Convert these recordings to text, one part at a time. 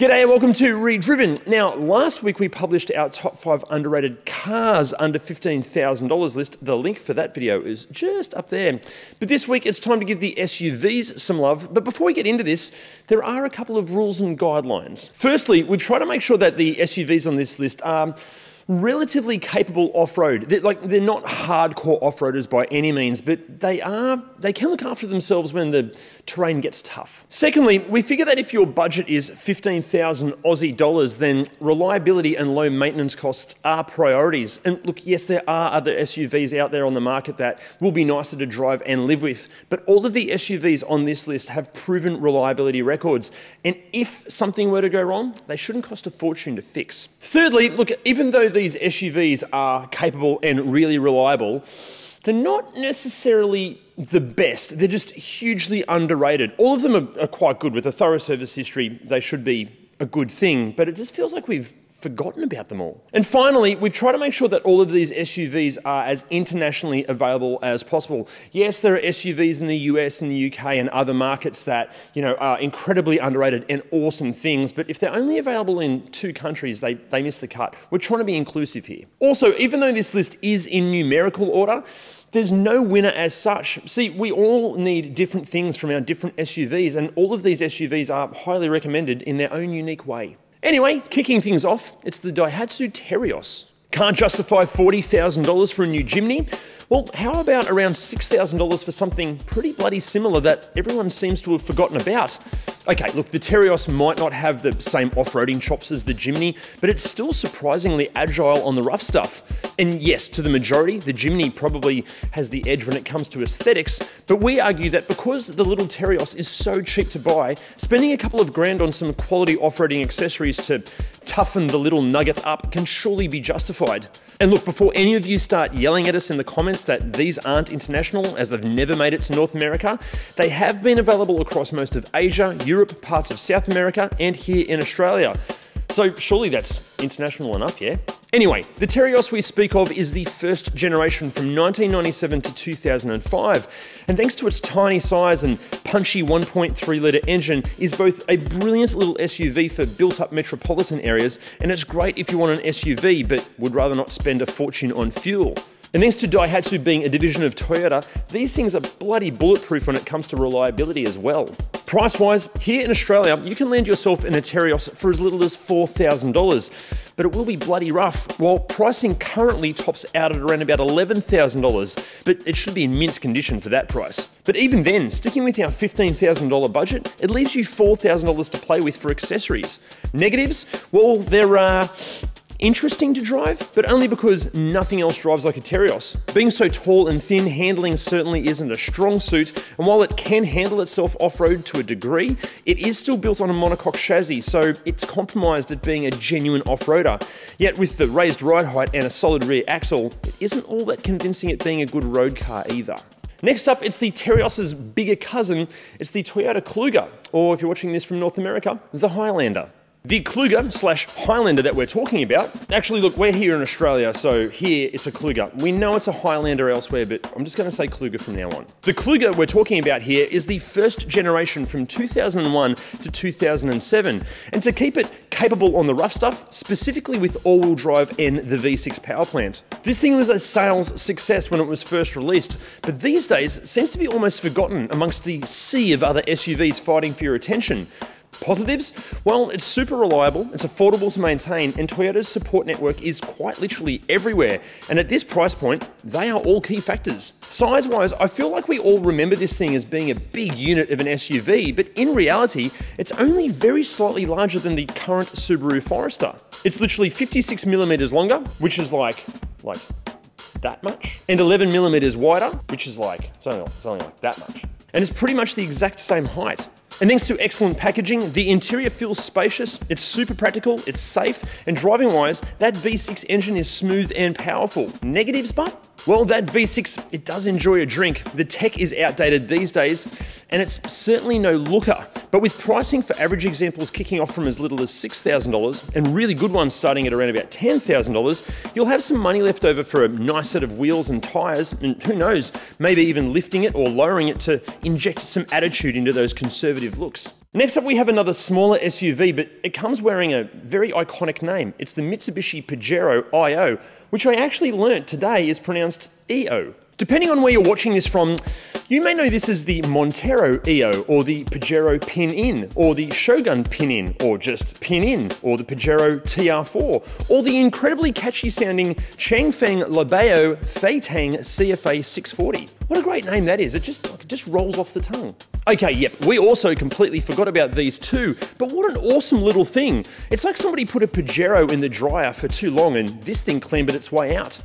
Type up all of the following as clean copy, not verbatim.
G'day and welcome to ReDriven. Now, last week we published our top 5 underrated cars under $15,000 list. The link for that video is just up there. But this week it's time to give the SUVs some love. But before we get into this, there are a couple of rules and guidelines. Firstly, we've tried to make sure that the SUVs on this list are relatively capable off-road. They're not hardcore off-roaders by any means, but they can look after themselves when the terrain gets tough. Secondly, we figure that if your budget is 15,000 Aussie dollars, then reliability and low maintenance costs are priorities. And look, yes, there are other SUVs out there on the market that will be nicer to drive and live with, but all of the SUVs on this list have proven reliability records. And if something were to go wrong, they shouldn't cost a fortune to fix. Thirdly, look, even though these SUVs are capable and really reliable, they're not necessarily the best. They're just hugely underrated. All of them are quite good. With a thorough service history, they should be a good thing, but it just feels like we've forgotten about them all. And finally, we've tried to make sure that all of these SUVs are as internationally available as possible. Yes, there are SUVs in the US and the UK and other markets that, are incredibly underrated and awesome things, but if they're only available in 2 countries, they miss the cut. We're trying to be inclusive here. Also, even though this list is in numerical order, there's no winner as such. See, we all need different things from our different SUVs, and all of these SUVs are highly recommended in their own unique way. Anyway, kicking things off, it's the Daihatsu Terios. Can't justify $40,000 for a new Jimny? Well, how about around $6,000 for something pretty bloody similar that everyone seems to have forgotten about? Okay, look, the Terios might not have the same off-roading chops as the Jimny, but it's still surprisingly agile on the rough stuff. And yes, to the majority, the Jimny probably has the edge when it comes to aesthetics, but we argue that because the little Terios is so cheap to buy, spending a couple of grand on some quality off-roading accessories to toughen the little nugget up can surely be justified. And look, before any of you start yelling at us in the comments that these aren't international as they've never made it to North America, they have been available across most of Asia, Europe, parts of South America, and here in Australia. So surely that's international enough, yeah? Anyway, the Terios we speak of is the first generation from 1997 to 2005, and thanks to its tiny size and punchy 1.3 litre engine, is both a brilliant little SUV for built-up metropolitan areas, and it's great if you want an SUV but would rather not spend a fortune on fuel. And thanks to Daihatsu being a division of Toyota, these things are bloody bulletproof when it comes to reliability as well. Price-wise, here in Australia, you can land yourself in a Terios for as little as $4,000, but it will be bloody rough, while pricing currently tops out at around about $11,000, but it should be in mint condition for that price. But even then, sticking with our $15,000 budget, it leaves you $4,000 to play with for accessories. Negatives? Well, there are interesting to drive, but only because nothing else drives like a Terios. Being so tall and thin, handling certainly isn't a strong suit, and while it can handle itself off-road to a degree, it is still built on a monocoque chassis, so it's compromised at being a genuine off-roader. Yet with the raised ride height and a solid rear axle, it isn't all that convincing at being a good road car either. Next up, it's the Terios' bigger cousin, it's the Toyota Kluger, or if you're watching this from North America, the Highlander. The Kluger/Highlander that we're talking about, actually look, we're here in Australia, so here it's a Kluger. We know it's a Highlander elsewhere, but I'm just going to say Kluger from now on. The Kluger we're talking about here is the first generation from 2001 to 2007, and to keep it capable on the rough stuff, specifically with all-wheel drive and the V6 power plant. This thing was a sales success when it was first released, but these days it seems to be almost forgotten amongst the sea of other SUVs fighting for your attention. Positives? Well, it's super reliable, it's affordable to maintain, and Toyota's support network is quite literally everywhere. And at this price point, they are all key factors. Size-wise, I feel like we all remember this thing as being a big unit of an SUV, but in reality, it's only very slightly larger than the current Subaru Forester. It's literally 56 millimeters longer, which is like that much, and 11 millimeters wider, which is it's only like that much. And it's pretty much the exact same height. And thanks to excellent packaging, the interior feels spacious, it's super practical, it's safe, and driving-wise, that V6 engine is smooth and powerful. Negatives, but Well, that V6, it does enjoy a drink. The tech is outdated these days, and it's certainly no looker. But with pricing for average examples kicking off from as little as $6,000 and really good ones starting at around about $10,000, you'll have some money left over for a nice set of wheels and tyres, and who knows, maybe even lifting it or lowering it to inject some attitude into those conservative looks. Next up, we have another smaller SUV, but it comes wearing a very iconic name. It's the Mitsubishi Pajero Io, which I actually learnt today is pronounced EO. Depending on where you're watching this from, you may know this as the Montero EO, or the Pajero Pin-In, or the Shogun Pin-In, or just Pin-In, or the Pajero TR4, or the incredibly catchy sounding Changfeng Labeo Feitang CFA 640. What a great name that is, it just rolls off the tongue. Okay, yep, we also completely forgot about these too, but what an awesome little thing. It's like somebody put a Pajero in the dryer for too long and this thing clambered its way out.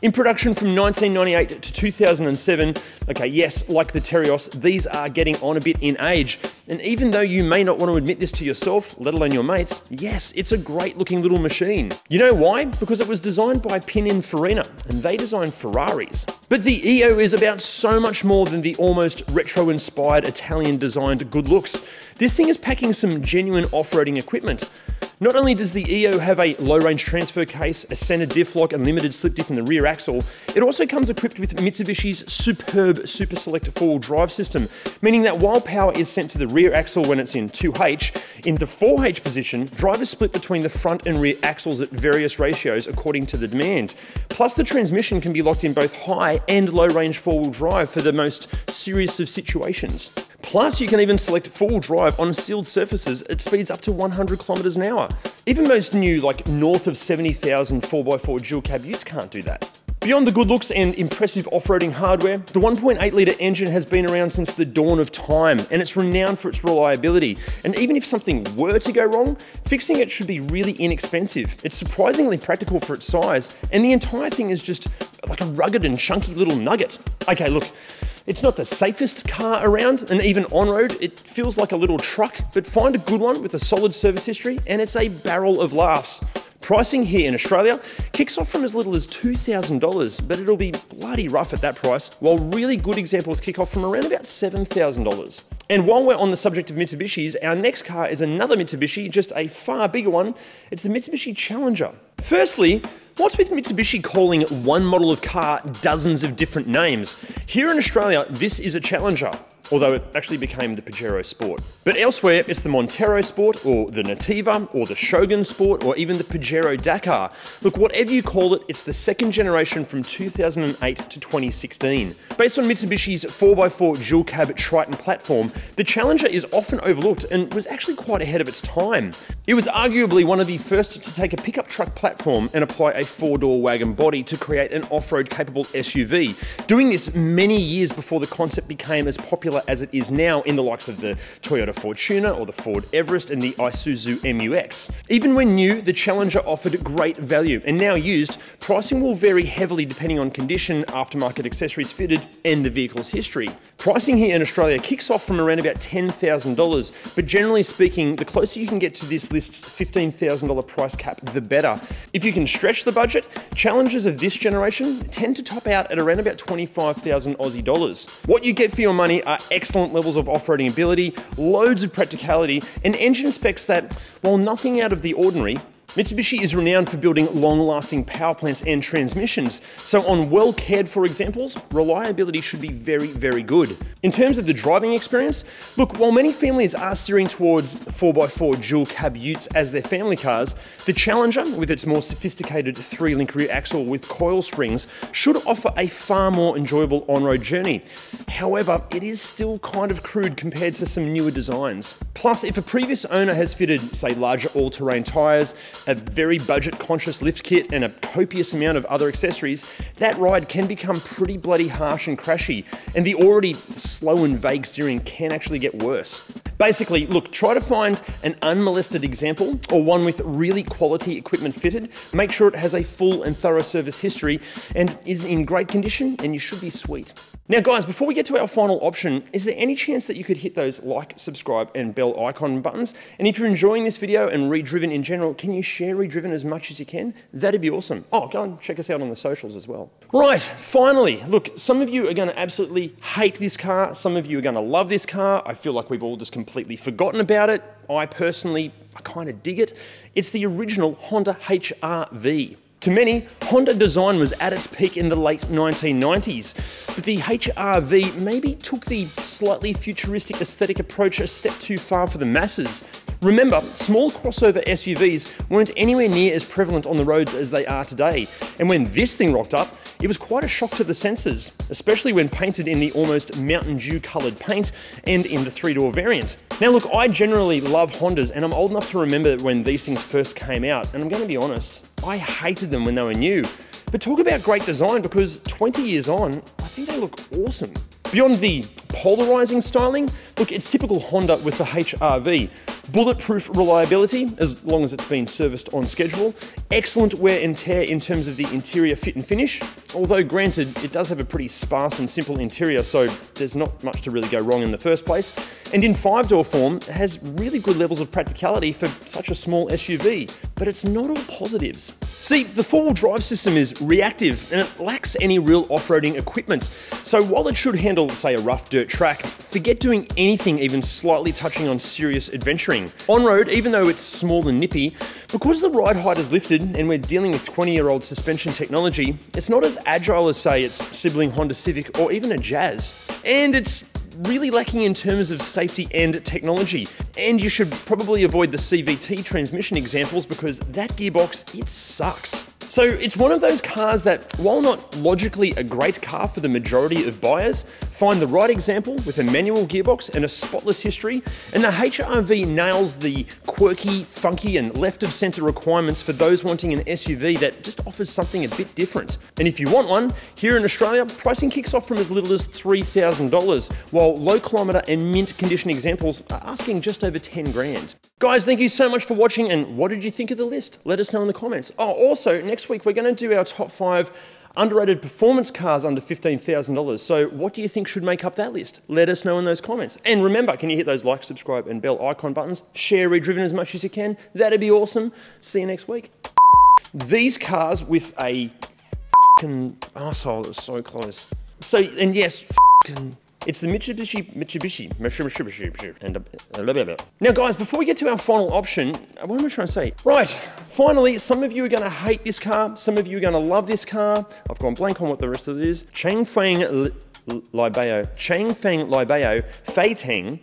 In production from 1998 to 2007, okay, yes, like the Terios, these are getting on a bit in age. And even though you may not want to admit this to yourself, let alone your mates, yes, it's a great looking little machine. You know why? Because it was designed by Pininfarina, and they designed Ferraris. But the EO is about so much more than the almost retro-inspired Italian-designed good looks. This thing is packing some genuine off-roading equipment. Not only does the EO have a low-range transfer case, a center diff lock and limited slip diff in the rear axle, it also comes equipped with Mitsubishi's superb Super Select four-wheel drive system, meaning that while power is sent to the rear axle when it's in 2H, in the 4H position, drive is split between the front and rear axles at various ratios according to the demand. Plus, the transmission can be locked in both high and low-range four-wheel drive for the most serious of situations. Plus, you can even select four-wheel drive on sealed surfaces at speeds up to 100 kilometers an hour. Even most new, like north of 70,000 4x4 dual cab utes can't do that. Beyond the good looks and impressive off-roading hardware, the 1.8 litre engine has been around since the dawn of time, and it's renowned for its reliability. And even if something were to go wrong, fixing it should be really inexpensive. It's surprisingly practical for its size, and the entire thing is just like a rugged and chunky little nugget. Okay, look, it's not the safest car around, and even on-road, it feels like a little truck, but find a good one with a solid service history, and it's a barrel of laughs. Pricing here in Australia kicks off from as little as $2,000, but it'll be bloody rough at that price, while really good examples kick off from around about $7,000. And while we're on the subject of Mitsubishis, our next car is another Mitsubishi, just a far bigger one. It's the Mitsubishi Challenger. Firstly, what's with Mitsubishi calling one model of car dozens of different names? Here in Australia, this is a Challenger, although it actually became the Pajero Sport. But elsewhere, it's the Montero Sport, or the Nativa, or the Shogun Sport, or even the Pajero Dakar. Look, whatever you call it, it's the second generation from 2008 to 2016. Based on Mitsubishi's 4x4 dual cab Triton platform, the Challenger is often overlooked and was actually quite ahead of its time. It was arguably one of the first to take a pickup truck platform and apply a four-door wagon body to create an off-road capable SUV, doing this many years before the concept became as popular as it is now in the likes of the Toyota Fortuner or the Ford Everest and the Isuzu MU-X. Even when new, the Challenger offered great value, and now used, pricing will vary heavily depending on condition, aftermarket accessories fitted, and the vehicle's history. Pricing here in Australia kicks off from around about $10,000, but generally speaking, the closer you can get to this list's $15,000 price cap, the better. If you can stretch the budget, Challengers of this generation tend to top out at around about 25,000 Aussie dollars. What you get for your money are excellent levels of off-roading ability, loads of practicality, and engine specs that, while nothing out of the ordinary, Mitsubishi is renowned for building long-lasting power plants and transmissions, so on well-cared-for examples, reliability should be very, very good. In terms of the driving experience, look, while many families are steering towards 4x4 dual cab utes as their family cars, the Challenger, with its more sophisticated 3-link rear axle with coil springs, should offer a far more enjoyable on-road journey. However, it is still kind of crude compared to some newer designs. Plus, if a previous owner has fitted, say, larger all-terrain tyres, a very budget-conscious lift kit, and a copious amount of other accessories, that ride can become pretty bloody harsh and crashy, and the already slow and vague steering can actually get worse. Basically, look, try to find an unmolested example or one with really quality equipment fitted. Make sure it has a full and thorough service history and is in great condition, and you should be sweet. Now guys, before we get to our final option, is there any chance that you could hit those like, subscribe and bell icon buttons? And if you're enjoying this video and ReDriven in general, can you share ReDriven as much as you can? That'd be awesome. Oh, go and check us out on the socials as well. Right, finally, look, some of you are going to absolutely hate this car. Some of you are going to love this car. I feel like we've all just completely forgotten about it. I personally kind of dig it. It's the original Honda HR-V. To many, Honda design was at its peak in the late 1990s, but the HR-V maybe took the slightly futuristic aesthetic approach a step too far for the masses. Remember, small crossover SUVs weren't anywhere near as prevalent on the roads as they are today, and when this thing rocked up, it was quite a shock to the senses, especially when painted in the almost Mountain Dew coloured paint and in the 3-door variant. Now look, I generally love Hondas, and I'm old enough to remember when these things first came out, and I'm going to be honest, I hated them when they were new. But talk about great design, because 20 years on, I think they look awesome. Beyond the polarizing styling, look, it's typical Honda with the HR-V. Bulletproof reliability, as long as it's been serviced on schedule. Excellent wear and tear in terms of the interior fit and finish. Although granted, it does have a pretty sparse and simple interior, so there's not much to really go wrong in the first place. And in 5-door form, it has really good levels of practicality for such a small SUV. But it's not all positives. See, the 4-wheel drive system is reactive and it lacks any real off-roading equipment. So while it should handle, say, a rough dirt track, forget doing anything even slightly touching on serious adventuring. On-road, even though it's small and nippy, because the ride height is lifted and we're dealing with 20-year-old suspension technology, it's not as agile as, say, its sibling Honda Civic or even a Jazz. And it's really lacking in terms of safety and technology. And you should probably avoid the CVT transmission examples because that gearbox, it sucks. So it's one of those cars that, while not logically a great car for the majority of buyers, find the right example with a manual gearbox and a spotless history, and the HR-V nails the quirky, funky and left-of-center requirements for those wanting an SUV that just offers something a bit different. And if you want one, here in Australia, pricing kicks off from as little as $3,000, while low-kilometre and mint condition examples are asking just over 10 grand. Guys, thank you so much for watching, and what did you think of the list? Let us know in the comments. Oh, also, next week we're going to do our top 5 underrated performance cars under $15,000. So what do you think should make up that list? Let us know in those comments. And remember, can you hit those like, subscribe and bell icon buttons? Share ReDriven as much as you can. That'd be awesome. See you next week. These cars with a f***ing arsehole that's so close. So, and yes, f***ing... It's the Mitsubishi, and now guys, before we get to our final option, what am I trying to say? Right, finally, some of you are going to hate this car, some of you are going to love this car. I've gone blank on what the rest of it is. Changfeng Libeo Feiteng